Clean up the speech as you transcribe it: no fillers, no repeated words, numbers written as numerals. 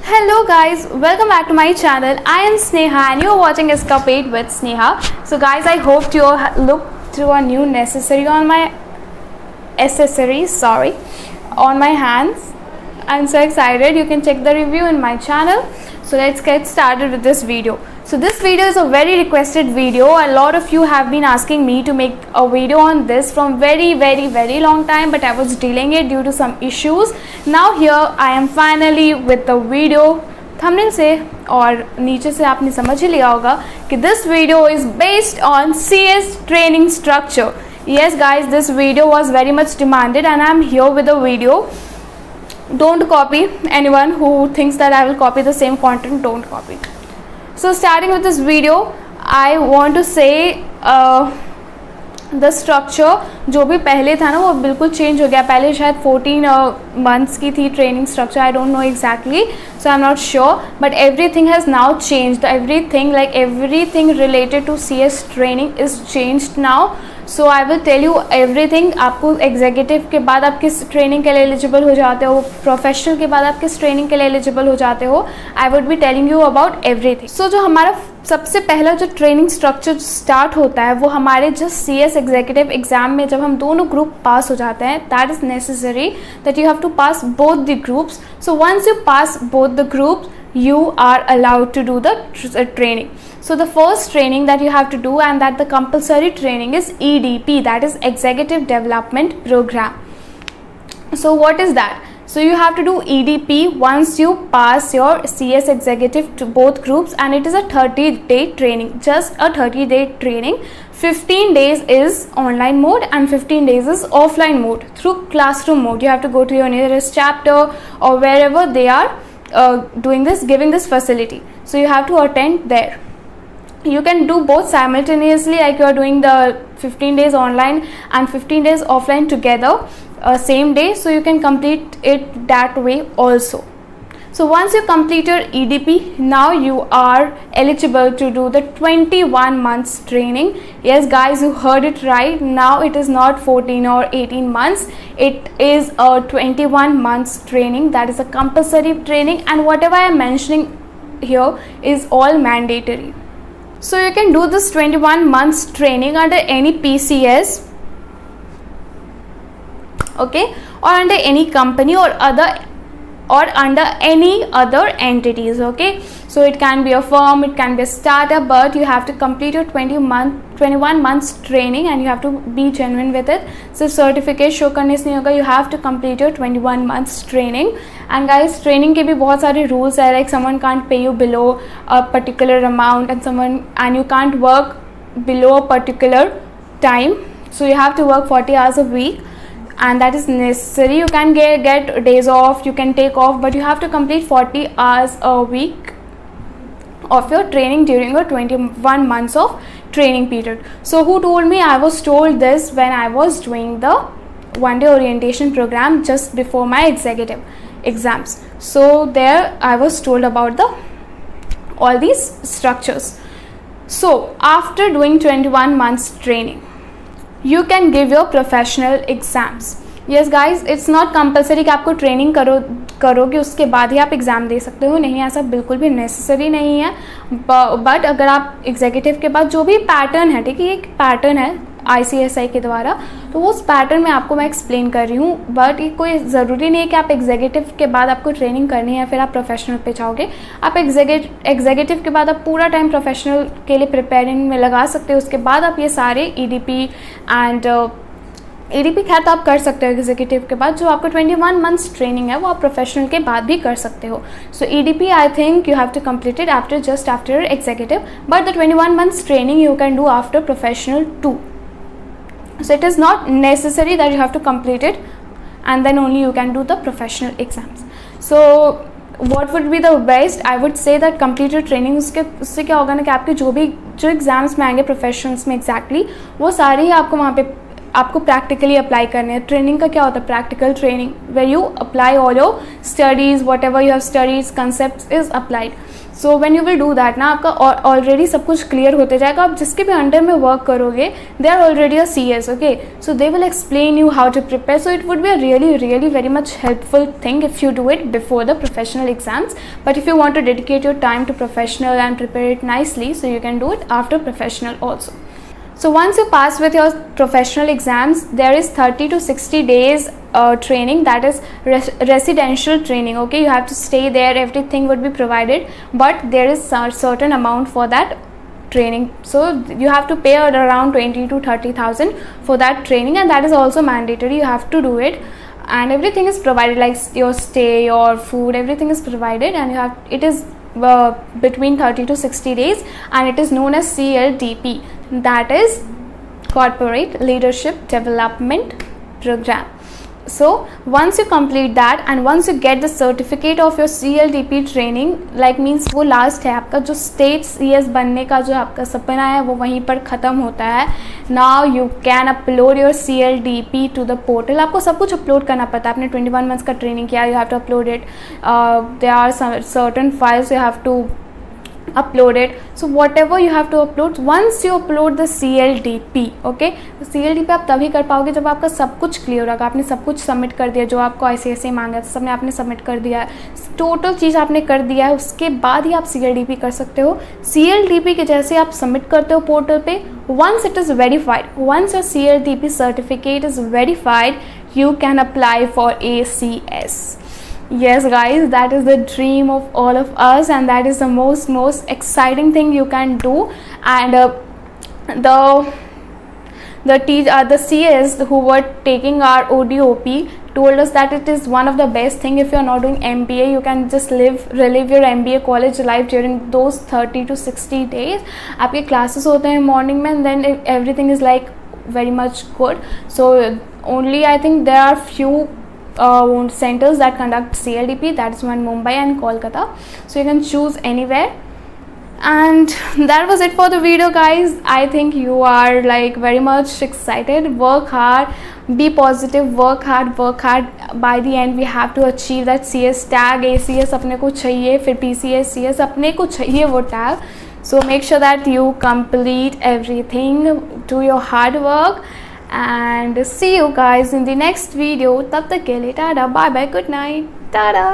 Hello guys, welcome back to my channel. I am Sneha and you are watching Escapade with Sneha. So guys, I hope you look through a new necessary on my on my hands. I'm so excited. You can check the review in my channel. So let's get started with this video. So this video is a very requested video. A lot of you have been asking me to make a video on this from very long time, but I was delaying it due to some issues. Now here I am finally with the video. Thumbnail से और नीचे से आपने समझ ही लिया होगा कि this video is based on CS training structure. Yes guys, this video was very much demanded and I am here with the video. Don't copy. Anyone who thinks that I will copy the same content, don't copy. So starting with this video, I want to say the structure जो भी पहले था ना वो बिल्कुल change हो गया. पहले शायद 14 months की थी training structure. I don't know exactly, so I'm not sure, but everything has now changed. Everything related to CS training is changed now. So I will tell you everything. आपको executive के बाद आप किस training के लिए eligible हो जाते हो, प्रोफेशनल के बाद आप किस ट्रेनिंग के लिए एलिजिबल हो जाते हो. I would be telling you about everything. So जो हमारा सबसे पहला जो ट्रेनिंग स्ट्रक्चर स्टार्ट होता है वो हमारे जस्ट CS एग्जीक्यूटिव एग्जाम में जब हम दोनों ग्रुप पास हो जाते हैं. That is necessary that you have to pass both the groups. So once you pass both the groups you are allowed to do the training. So the first training that you have to do and that the compulsory training is EDP, that is Executive Development Program. So what is that? So you have to do EDP once you pass your CS executive to both groups, and it is a 30-day training, just a 30-day training. 15 days is online mode and 15 days is offline mode through classroom mode. You have to go to your nearest chapter or wherever they are giving this facility. So you have to attend there. You can do both simultaneously, like you are doing the 15 days online and 15 days offline together same day. So you can complete it that way also. So once you complete your EDP, now you are eligible to do the 21 months training. Yes guys, you heard it right. Now it is not 14 or 18 months. It is a 21 months training. That is a compulsory training, and whatever I am mentioning here is all mandatory. So you can do this 21 months training under any PCS, okay, or under any company or under any other entities, okay. So it can be a firm, it can be a startup, but you have to complete your 21 months training and you have to be genuine with it. So certificate show करने से नहीं होगा. You have to complete your 21 months training. And guys, training के भी बहुत सारे rules है, like someone can't pay you below a particular amount and you can't work below a particular time. So you have to work 40 hours a week. And that is necessary. You can get days off, you can take off, but you have to complete 40 hours a week of your training during your 21 months of training period. So who told me? I was told this when I was doing the one-day orientation program just before my executive exams. So there I was told about all these structures. So after doing 21 months training, you can give your professional exams. Yes guys, it's not compulsory कि आपको training करोगे उसके बाद ही आप exam दे सकते हो. नहीं, ऐसा बिल्कुल भी नेसेसरी नहीं है. बट अगर आप एग्जीक्यूटिव के बाद जो भी पैटर्न है, ठीक है, एक पैटर्न है ICSI के द्वारा, तो वो उस पैटर्न में आपको मैं एक्सप्लेन कर रही हूँ. बट ये कोई ज़रूरी नहीं है कि आप एग्जीक्यूटिव के बाद आपको ट्रेनिंग करनी है फिर आप प्रोफेशनल पे जाओगे. आप एग्जीक्यूटिव के बाद आप पूरा टाइम प्रोफेशनल के लिए प्रिपेयरिंग में लगा सकते हो. उसके बाद आप ये सारे EDP एंड EDP खैर तो आप कर सकते हो एग्जीक्यूटिव के बाद. जो आपको 21 मंथ्स ट्रेनिंग है वो आप प्रोफेशनल के बाद भी कर सकते हो. So EDP I think you have to complete it after executive, but the 21 months training you can do after professional too. So it is not necessary that you have to complete it and then only you can do the professional exams. So what would be the best? I would say that complete your training. उससे क्या होगा ना कि आपके जो exams में आएंगे professionals में एग्जैक्टली वो सारे ही आपको वहाँ पे आपको प्रैक्टिकली अप्लाई करने हैं. ट्रेनिंग का क्या होता है? Practical training, where you apply all your studies, whatever you have studies, concept is applied. So when you will do that ना, आपका ऑलरेडी सब कुछ क्लियर होते जाएगा. आप जिसके भी अंडर में वर्क करोगे, they are already a CS, okay. So they will explain you how to prepare. So it would be a really very much helpful thing if you do it before the professional exams. But if you want to dedicate your time to professional and prepare it nicely, so you can do it after professional also. So once you pass with your professional exams, there is 30 to 60 days training, that is residential training, okay. You have to stay there, everything would be provided, but there is a certain amount for that training. So you have to pay around 20 to 30,000 for that training, and that is also mandatory. You have to do it, and everything is provided, like your stay, your food, everything is provided. And you have, it is between 30 to 60 days, and it is known as CLDP, that is Corporate Leadership Development Program. So once you complete that, and once you get the certificate of your CLDP training, like means वो last है आपका जो state CS बनने का जो आपका सपना है, वो वहीं पर ख़त्म होता है. Now you can upload your CLDP to the portal. आपको सब कुछ अपलोड करना पड़ता है. आपने 21 मंथ्स का ट्रेनिंग किया, you have to upload it. There are certain files you have to upload it. So whatever you have to upload, once you upload the CLDP, okay, तो CLDP आप तभी कर पाओगे जब आपका सब कुछ क्लियर होगा. आपने सब कुछ सबमिट कर दिया, जो आपको ICSE मांगा था सबने आपने सबमिट कर दिया है, टोटल चीज़ आपने कर दिया है. उसके बाद ही आप CLDP कर सकते हो. CLDP के जैसे आप सबमिट करते हो पोर्टल पे, once it is verified, once your CLDP certificate is verified, you can apply for ACS. Yes guys, that is the dream of all of us, and that is the most exciting thing you can do. And the CS who were taking our ODOP told us that it is one of the best thing. If you are not doing MBA, you can just relive your MBA college life during those 30 to 60 days. आपके classes होते हैं morning में, and then everything is like very much good. So only I think there are few centers that conduct CLDP, that is one Mumbai and Kolkata, so you can choose anywhere. And that was it for the video guys. I think you are like very much excited. Work hard, be positive, work hard. By the end we have to achieve that CS tag. ACS अपने को चाहिए, फिर PCS CS अपने को चाहिए वो tag. So make sure that you complete everything, do your hard work, and see you guys in the next video. तब तक के लिए Tata, bye bye, good night, Tata.